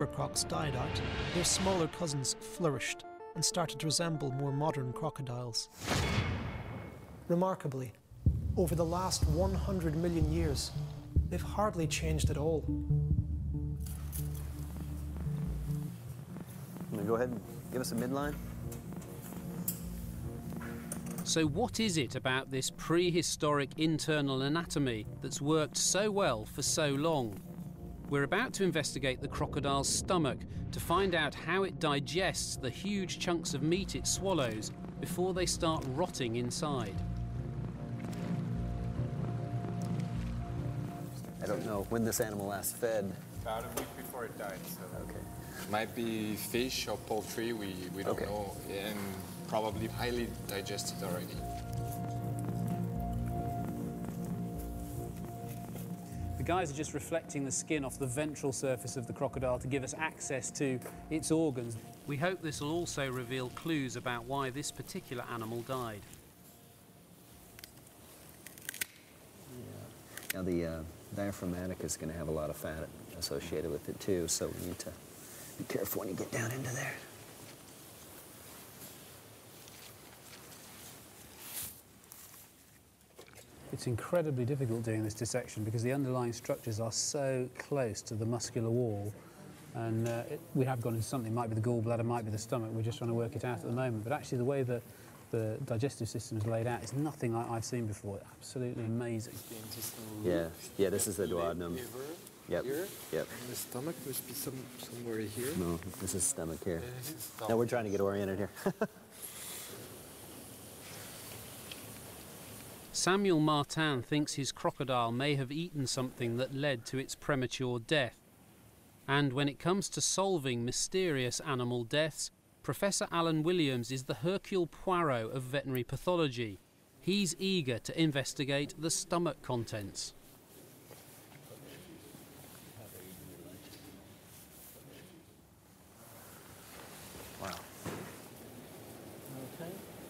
crocs died out, their smaller cousins flourished and started to resemble more modern crocodiles. Remarkably, over the last 100 million years, they've hardly changed at all. Go ahead and give us a midline. So what is it about this prehistoric internal anatomy that's worked so well for so long? We're about to investigate the crocodile's stomach to find out how it digests the huge chunks of meat it swallows before they start rotting inside. I don't know when this animal last fed. About a week before it died. So Okay. might be fish or poultry, we don't know, and probably highly digested already. The guys are just reflecting the skin off the ventral surface of the crocodile to give us access to its organs. We hope this will also reveal clues about why this particular animal died. Now the diaphragmatic is going to have a lot of fat associated with it too, so we need to be careful when you get down into there. It's incredibly difficult doing this dissection because the underlying structures are so close to the muscular wall, and we have gone into something, might be the gallbladder, might be the stomach, we're just trying to work it out at the moment, but actually the way that the digestive system is laid out is nothing like I've seen before. Absolutely amazing. Yeah, this is the duodenum. Yep, yep. And the stomach must be somewhere here. No, this is stomach here. Now we're trying to get oriented here. Samuel Martin thinks his crocodile may have eaten something that led to its premature death. And when it comes to solving mysterious animal deaths, Professor Alan Williams is the Hercule Poirot of veterinary pathology. He's eager to investigate the stomach contents. Wow.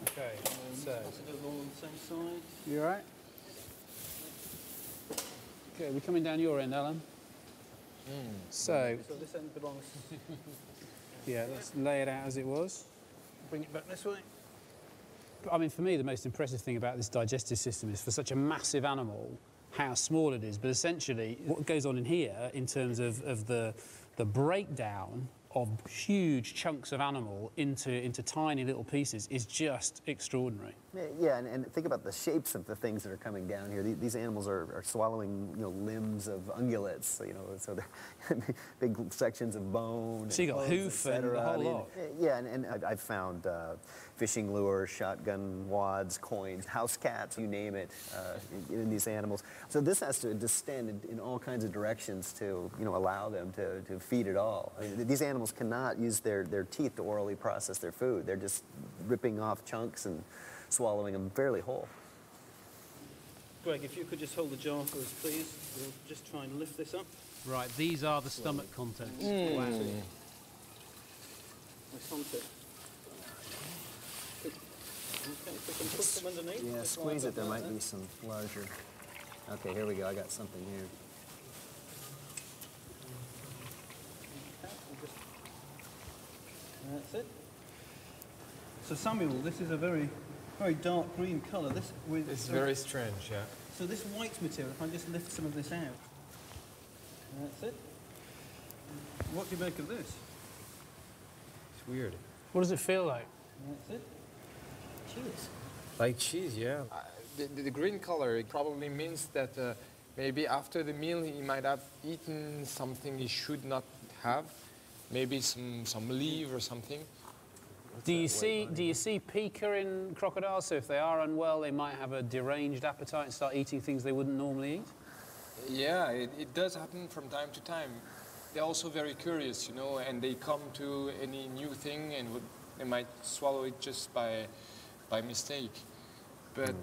Okay, so pass it over on the same side. you all right? Okay, we're coming down your end, Alan. So this end belongs. yeah, let's lay it out as it was. Bring it back this way. I mean, for me, the most impressive thing about this digestive system is for such a massive animal, how small it is. But essentially, what goes on in here in terms of the breakdown of huge chunks of animal into tiny little pieces is just extraordinary. Yeah, and think about the shapes of the things that are coming down here. These animals are swallowing, limbs of ungulates, so they're big sections of bone. So you got hoof and the whole lot. Yeah, and I've found fishing lures, shotgun wads, coins, house cats, you name it, in these animals. So this has to distend in all kinds of directions to allow them to feed it all. I mean, these animals cannot use their teeth to orally process their food. They're just ripping off chunks and swallowing them fairly whole. Greg, if you could just hold the jar for us, please. We'll just try and lift this up. Right, these are the stomach contents. Wow. Nice concept. Okay, if we can put them underneath. Yeah, squeeze it. There might be some larger. Okay, here we go. I got something here. That's it. So Samuel, this is a very dark green colour. It's very strange, yeah. So this white material, if I just lift some of this out. That's it. What do you make of this? It's weird. What does it feel like? That's it. Cheese. Like cheese, yeah. The green color, it probably means that maybe after the meal he might have eaten something he should not have. Maybe some leaf or something. Do you see pica in crocodiles? So if they are unwell, they might have a deranged appetite and start eating things they wouldn't normally eat? Yeah, it does happen from time to time. They're also very curious, and they come to any new thing and they might swallow it just by mistake. But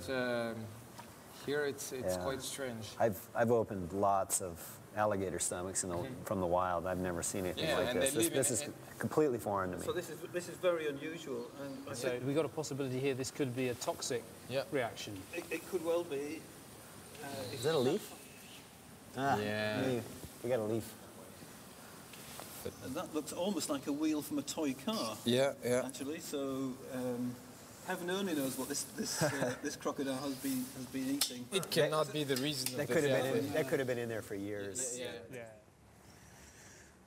here it's quite strange. I've opened lots of alligator stomachs from the wild. I've never seen anything like this. This is completely foreign to me. So this is very unusual. And so we've got a possibility here. This could be a toxic reaction. It could well be. Is that a leaf? Ah, yeah. We got a leaf. But And that looks almost like a wheel from a toy car. yeah, yeah. Actually, so heaven only knows what this crocodile has been eating. It cannot be the reason. That could have been in there for years. Yeah.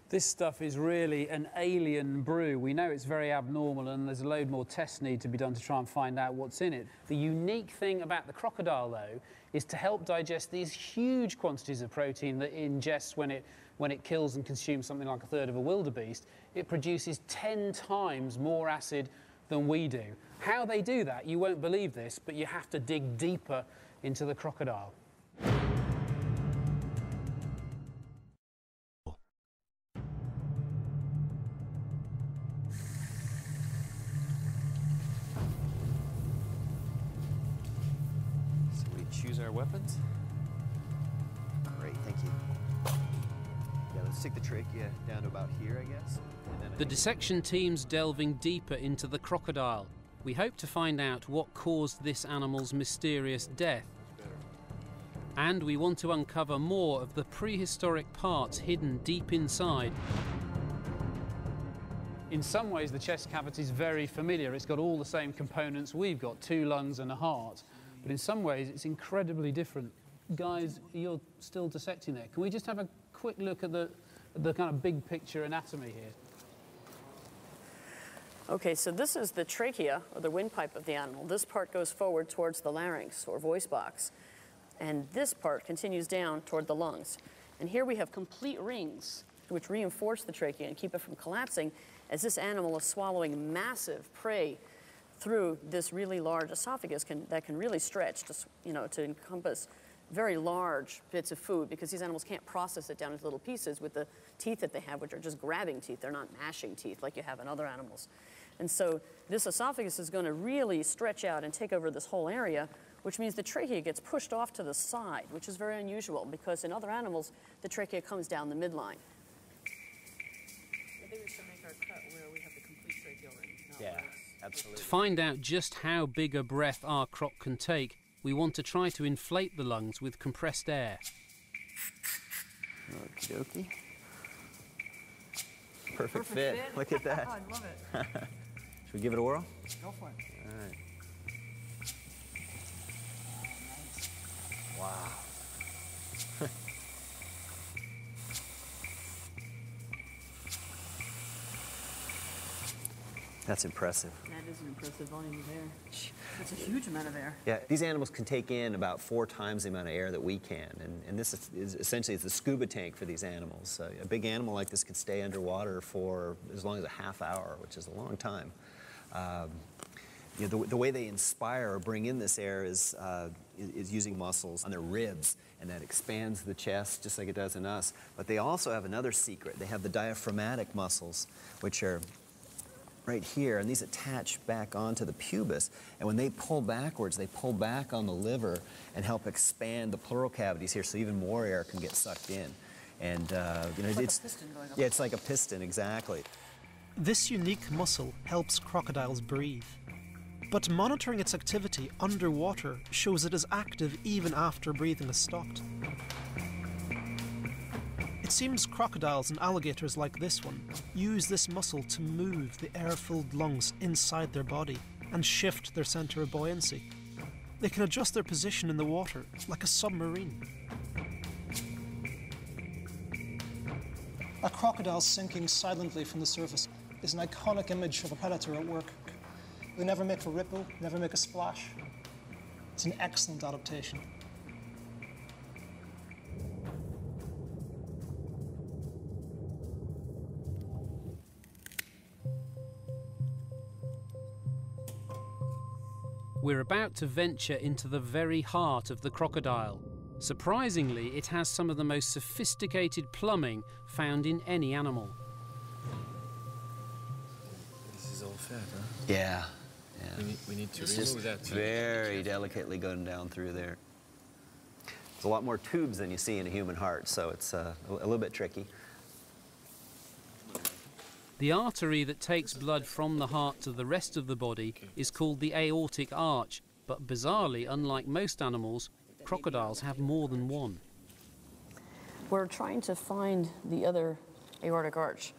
This stuff is really an alien brew. We know it's very abnormal and there's a load more tests need to be done to try and find out what's in it. The unique thing about the crocodile, though, is to help digest these huge quantities of protein that it ingests when it kills and consumes something like a third of a wildebeest. It produces 10 times more acid than we do. How they do that, you won't believe this, but you have to dig deeper into the crocodile. Choose our weapons. Great, thank you. Yeah, let's take the trachea down to about here, I guess. And then The dissection team's delving deeper into the crocodile. We hope to find out what caused this animal's mysterious death. And we want to uncover more of the prehistoric parts hidden deep inside. In some ways, the chest cavity is very familiar. It's got all the same components we've got, 2 lungs and a heart. But in some ways, it's incredibly different. Guys, you're still dissecting there. Can we just have a quick look at the kind of big picture anatomy here? Okay, so this is the trachea, or the windpipe of the animal. This part goes forward towards the larynx, or voice box. And this part continues down toward the lungs. And here we have complete rings, which reinforce the trachea and keep it from collapsing, as this animal is swallowing massive prey through this really large esophagus that can really stretch to encompass very large bits of food, because these animals can't process it down into little pieces with the teeth that they have, which are just grabbing teeth. They're not mashing teeth like you have in other animals. And so this esophagus is going to really stretch out and take over this whole area, which means the trachea gets pushed off to the side, which is very unusual, because in other animals, the trachea comes down the midline. I think we should make our cut where we have the complete tracheal ring. yeah, absolutely. To find out just how big a breath our croc can take, we want to try to inflate the lungs with compressed air. Okie dokie. Perfect fit. Look at that. I love it. Should we give it a whirl? Go for it. All right. Wow. That's impressive. That is an impressive volume of air. That's a huge amount of air. Yeah, these animals can take in about 4 times the amount of air that we can, and this is essentially it's the scuba tank for these animals. A big animal like this could stay underwater for as long as a half hour, which is a long time. The way they inspire or bring in this air is using muscles on their ribs, and that expands the chest just like it does in us. But they also have another secret. They have the diaphragmatic muscles, which are right here, and these attach back onto the pubis. And when they pull backwards, they pull back on the liver and help expand the pleural cavities here, so even more air can get sucked in. And It's like a piston going up. Yeah, it's like a piston, exactly. This unique muscle helps crocodiles breathe. But monitoring its activity underwater shows it is active even after breathing is stopped. It seems crocodiles and alligators like this one use this muscle to move the air-filled lungs inside their body and shift their centre of buoyancy. They can adjust their position in the water like a submarine. A crocodile sinking silently from the surface is an iconic image of a predator at work. They never make a ripple, never make a splash. It's an excellent adaptation. We're about to venture into the very heart of the crocodile. Surprisingly, it has some of the most sophisticated plumbing found in any animal. This is all fat, huh? Yeah. We need to It's remove just that. very delicately going down through there. There's a lot more tubes than you see in a human heart, so it's a little bit tricky. The artery that takes blood from the heart to the rest of the body is called the aortic arch, but bizarrely, unlike most animals, crocodiles have more than one. We're trying to find the other aortic arch.